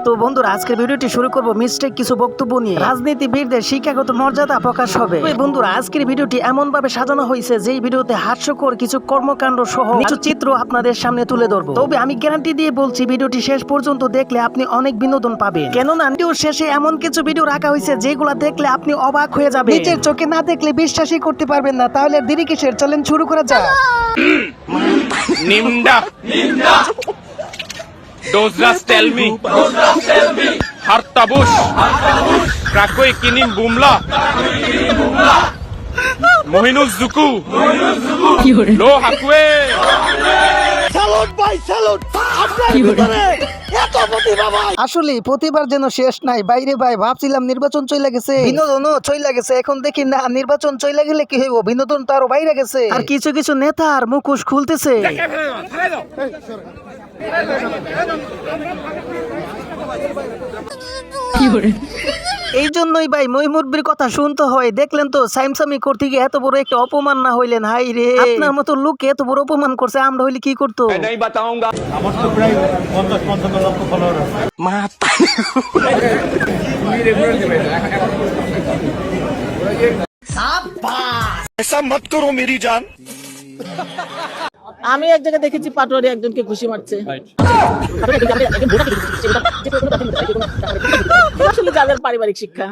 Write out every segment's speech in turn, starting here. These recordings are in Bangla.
তো বন্ধুরা, আজকের ভিডিওটি শুরু করব মিস্টেক কিছু বক্তব্য নিয়ে। রাজনীতিবিদদের শিক্ষাগত মর্যাদা প্রকাশ হবে। বন্ধুরা, আজকের ভিডিওটি এমন ভাবে সাজানো হয়েছে যেই ভিডিওতে হাস্যকর কিছু কর্মকাণ্ড সহ কিছু চিত্র আপনাদের সামনে তুলে ধরবো। তবে আমি গ্যারান্টি দিয়ে বলছি, ভিডিওটি শেষ পর্যন্ত দেখলে আপনি অনেক বিনোদন পাবেন। কেননা ভিডিওর শেষে এমন কিছু ভিডিও রাখা হয়েছে যেগুলো দেখলে আপনি অবাক হয়ে যাবেন। নিজের চোখে না দেখলে বিশ্বাসই করতে পারবেন না। তাহলে দেরি কিসের, চলেন শুরু করা যাক। Nimda. Dozras tell me. Hartabush. Krakoi kinim bumla. Mohinuz Zuku. Lo hakwe. আসলে প্রতিবার যেন শেষ নাই বাইরে ভাই। ভাবছিলাম নির্বাচন চলে গেছে, বিনোদনও চলে গেছে, এখন দেখি না নির্বাচন চলে গেলে কি হইব, বিনোদন তো আরো বাইরে গেছে। আর কিছু কিছু নেতার মুখোশ খুলতেছে। এই জন্যই ভাই মই মুরব্বির কথা শুনতে হয়। দেখলেন তো, সাইমসামি করতে গিয়ে এত বড় একটা অপমান না হইলেন? হাই রে, আপনার মতো লোককে এত বড় অপমান করছে, আমরা হইলে কি করতো? नहीं बताऊंगा. আমার তো প্রায় 50-55 লক্ষ ফলোয়ার আছে। ऐसा मत करो मेरी जान. আমি এক জায়গায় দেখেছি পাটোয়ারি একজনকে ঘুষি মারছে। আসলে যাদের পারিবারিক শিক্ষা,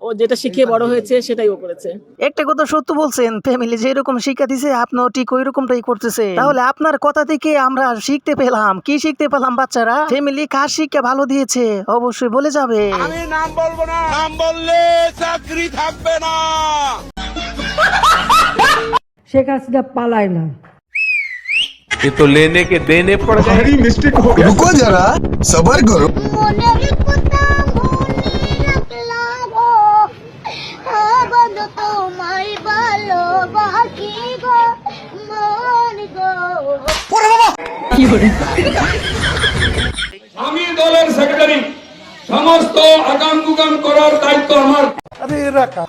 ও যেটা শিখিয়ে বড় হয়েছে সেটাই ও করেছে। একটা কথা সত্য বলছেন, ফ্যামিলি যেরকম শিক্ষা দিছে আপনিও ঠিক ওই রকমটাই করতেছে। তাহলে আপনার কথা থেকে আমরা শিখতে পেলাম, কি শিখতে পেলাম বাচ্চারা? ফ্যামিলি কার শিক্ষা ভালো দিয়েছে অবশ্যই বলে যাবে। আমি নাম বলবো না, নাম বললে চাকরি থাকবে না. শেখ হাসিনা পালায় না। ये तो लेने के देने पड़ गए। रुको जरा सबर करो। আমি দলের সেক্রেটারি, সমস্ত আগাম গুগাম করার দায়িত্ব আমার।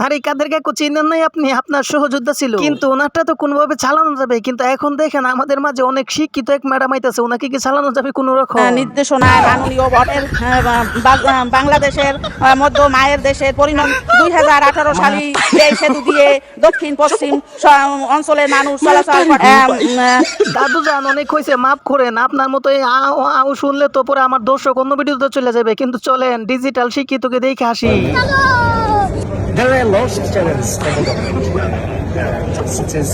আরে কাদের কাকু চিনেন নাই আপনি? আপনার সহযোদ্ধা ছিল, কিন্তু ওনারটা তো কোনোভাবে চালানো যাবে। কিন্তু এখন দেখেন আমাদের মাঝে অনেক শিক্ষিত এক ম্যাডাম আইতাছে, ওনাকে কি চালানো যাবে কোন রকম? নির্দেশনায় মাননীয় ভোটের বাংলাদেশের মধ্য মায়ের দেশের পরিণাম 2018 সালে এই সেতু দিয়ে দক্ষিণ পশ্চিম অঞ্চলের মানুষ চলাচল করে। দাদু জান, অনেক হয়েছে, মাফ করেন। আপনার মতো এই আও আও শুনলে তো পরে আমার দর্শক অন্য ভিডিওতে চলে যাবে। কিন্তু চলেন ডিজিটাল শিক্ষিতকে দেখে আসি। There are lots of channels such as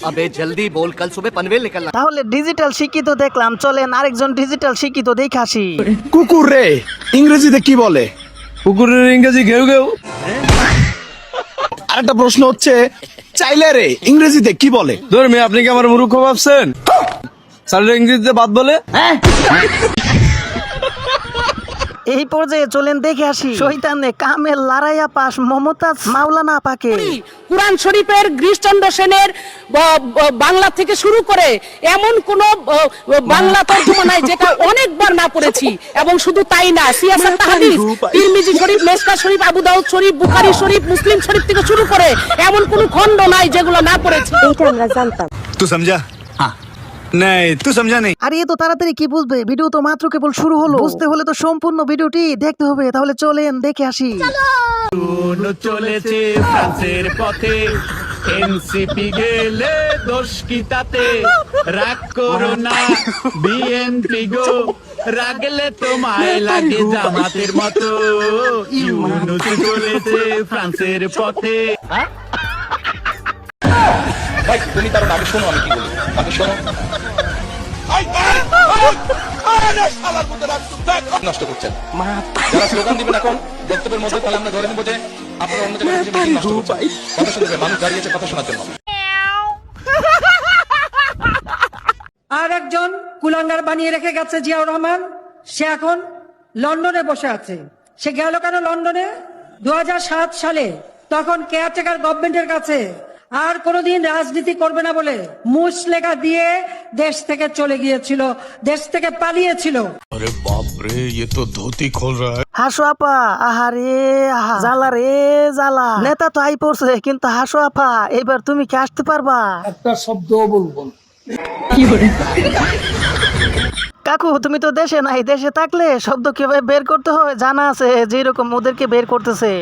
अबे जल्दी बोल, कल सुबह पनवेल निकलना। তাহলে ডিজিটাল শিক্ষিত দেখলাম, চলেন আরেকজন ডিজিটাল শিক্ষিত দেখে আসি। কুকুর রে ইংরেজিতে কি বলে? কুকুরের ইংরেজি ঘেউ ঘেউ। আরেকটা প্রশ্ন হচ্ছে, চাইলে রে ইংরেজিতে কি বলে? ধর মেয়ে, আপনি কি আমার মূর্খ ভাবছেন? স্যার ইংরেজিতে বাদ বলে। এই পর্যায়ে চলেন দেখে আসি শয়তানে কামেল লারাইয়া পাস মমতাজ মাওলানা পাকে। কুরআন শরীফের গিরিশচন্দ্র সেনের বাংলা থেকে শুরু করে এমন কোন বাংলা তর্জমা নাই যেটা অনেকবার না পড়েছি। এবং শুধু তাই না, সিয়াসাত হাদিস, তিরমিজি শরীফ, মেশকা শরীফ, আবু দাউদ শরীফ, বুখারী শরীফ, মুসলিম শরীফ থেকে শুরু করে এমন কোন খণ্ড নাই যেগুলো না পড়েছি। এটা আমরা জানতাম। तू समझा? हाँ नहीं तू समझा नहीं। আরে এত তাড়াতাড়ি কি বুঝবে? ভিডিও তো মাত্র কেবল শুরু হলো। বুঝতে হলে তো সম্পূর্ণ ভিডিওটি দেখতে হবে। তাহলে চলেন দেখে আসি। চলেছে ফ্রান্সের পথে, এনসিপি গেলে দোষ কি তাতে? রাগ করো না বিএনপি গো, রাগলে তোমায় লাগে জামাতের মতো। ইউনূস চলেছে ফ্রান্সের পথে। ভাই তুমি তার আগে শোনো, আমি কি বলি আগে শোনো। নষ্ট করছেন যারা স্লোগান দিবেন এখন বক্তব্যের মধ্যে, তাহলে আমরা ধরে নেবো যে আপনারা অন্য জায়গায় নষ্ট করছেন। কথা শুনবে, মানুষ দাঁড়িয়েছে কথা শোনার জন্য। আর একজন কুলাঙ্গার বানিয়ে রেখে গেছে জিয়াউর রহমান, সে এখন লন্ডনে বসে আছে। সে গেল কেন লন্ডনে? 2007 সালে তখন কেয়ারটেকার গভর্নমেন্টের কাছে আর কোনোদিন রাজনীতি করবে না বলে মুচলেখা দিয়ে দেশ থেকে চলে গিয়েছিল, দেশ থেকে পালিয়েছিল। अरे बाप रे, ये तो धोती खोल रहा है। হাসো আপা, আহারে আহা, জ্বালা রে জ্বালা। নেতা তো আই পড়ছে, কিন্তু হাসো আপা, এবার তুমি কি আসতে পারবা? একটা শব্দ বলবো না। কাকু তুমি তো দেশে নাই, দেশে থাকলে শব্দ কিভাবে বের করতে হয় জানা আছে, যে রকম ওদেরকে বের করতেছে।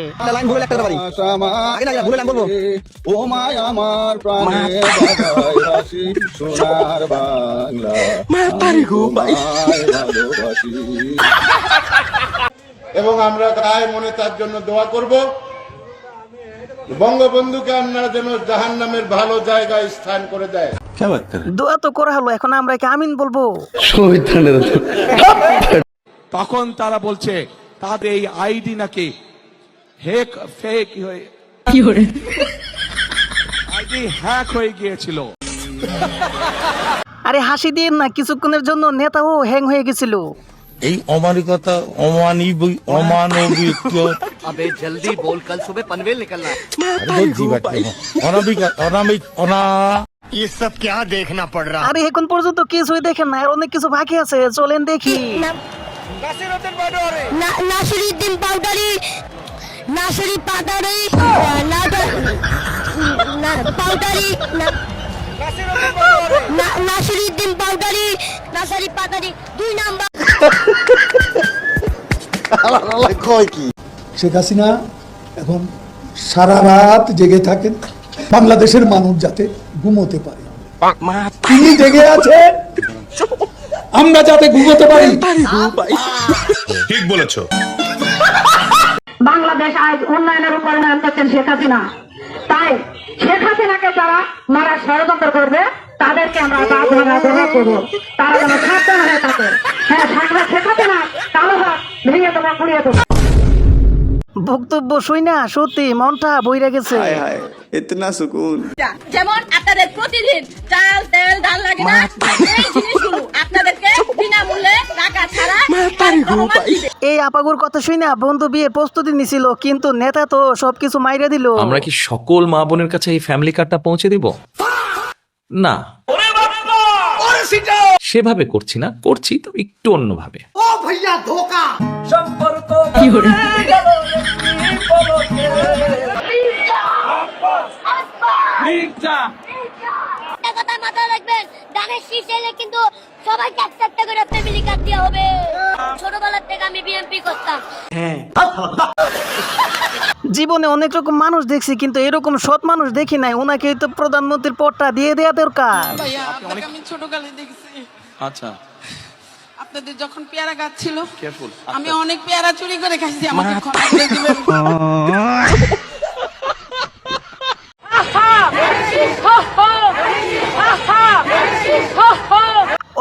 ও মায় আমার প্রাণে বাধাই হাসি সোনার বাংলা ভালোবাসি। এবং আমরা তাই মনে তার জন্য দোয়া করব, বঙ্গবন্ধুকে আপনারা যেন জাহান্নামের ভালো জায়গায় স্থান করে দেয়। দোয়া তো করা হলো, এখন আমরা কি আমিন বলবো? তখন তারা বলছে তাদের এই আইডি নাকি ফেক হয়ে আইডি হ্যাক হয়ে গিয়েছিল। আরে হাসি দিন না, কিছুক্ষণের জন্য নেতাও হ্যাং হয়ে গেছিল। এই অমানবিকতা অমানবিক अबे जल्दी बोल, कल सुबह पनवेल निकलना है। ये सब क्या देखना पड़ रहा है? আরে এখন পর্যন্ত কিছুই দেখেন না, আর অনেক কিছু বাকি আছে, চলেন দেখি। নাসিরুদ্দিন পাউডারি, নাসিরি পাউডারি, পাউডারি, নাসিরুদ্দিন পাউডারি, নাসারি পাউডারি 2 নাম্বার। শেখ হাসিনা এখন সারা রাত জেগে থাকেন বাংলাদেশের মানুষ যাতে ঘুমোতে পারে। তিনি জেগে আছেন, আমরা যাতে ঘুমোতে পারি। ঠিক বলেছো। বাংলাদেশ আজ উন্নয়নের উপরে নামতেছেন শেখ হাসিনা, তাই শেখ হাসিনাকে যারা মারা ষড়যন্ত্র করবে তাদেরকে আমরা বাদ ভাঙা গ্রহণ করবো, তারা যেন সাবধান হয়ে থাকে। হ্যাঁ, শেখ হাসিনা কালো হাত ভেঙে দেবো, পুড়িয়ে দেবো। বক্তব্য শুই না সত্যি মনটা বইরা গেছে। ইতনা সুকুন। যেমন আপনাদের প্রতিদিন চাল তেল ডাল লাগে না, এই জিনিসগুলো আপনাদেরকে বিনামূল্যে টাকা ছাড়া এই আপাগুর কথা শুই না বন্ধু বিয়ের প্রস্তুতি নিছিল, কিন্তু নেতা তো সবকিছু মাইরা দিল। আমরা কি সকল মা বোনের কাছে এই ফ্যামিলি কার্ডটা পৌঁছে দিব? না, সেভাবে করছি না, করছি তো একটু অন্যভাবে। কথা মাথায় রাখবেন, দানের শীষ এলে কিন্তু সবাইকে একটা করে ফ্যামিলি কার্ড দেওয়া হবে। ছোটবেলার থেকে আমি বিএমপি করতাম। জীবনে অনেক রকম মানুষ দেখছি, কিন্তু এরকম সৎ মানুষ দেখি নাই। ওনাকে তো প্রধানমন্ত্রীর পদটা দিয়ে দেয়া দরকার। আমি ছোটকালে দেখছি আচ্ছা, আপনাদের যখন পেয়ারা গাছ ছিল, আমি অনেক পেয়ারা চুরি করে খাইছি, আমাকে ক্ষমা করে দিবেন।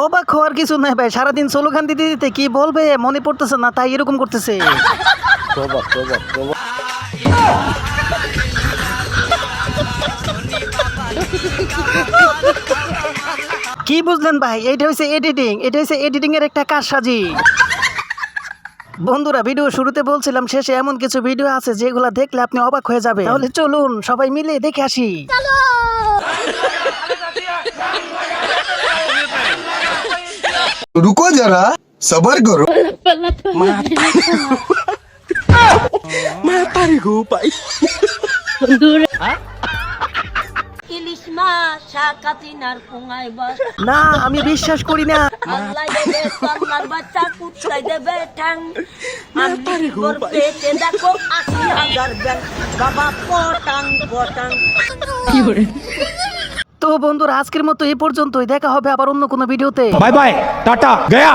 অবাক হওয়ার কিছু নাই ভাই, সারাদিন স্লোগান দিতে দিতে কি বলবে মনে পড়তেছে না, তাই এরকম করতেছে। কি বুঝলেন ভাই? এটা হচ্ছে এডিটিং, এটা হচ্ছে এডিটিং এর একটা কারসাজি। বন্ধুরা, ভিডিও শুরুতে বলছিলাম শেষে এমন কিছু ভিডিও আছে যেগুলা দেখলে আপনি অবাক হয়ে যাবে। তাহলে চলুন সবাই মিলে দেখে আসি। रुको जरा सबर करो। ইলিশ মাছ শাকাতিনার কোঙায় বস, না, আমি বিশ্বাস করি না। আল্লাহ দেবে কন্যার বাচ্চা, কুত্তায় দেবে ঠ্যাং। আমি পেটে দেখো 80,000 ব্যাং, বাবা পটাং পটাং। তো বন্ধুরা, আজকের মতো এই পর্যন্তই। দেখা হবে আবার অন্য কোনো ভিডিওতে। Bye bye, tata, Gaya.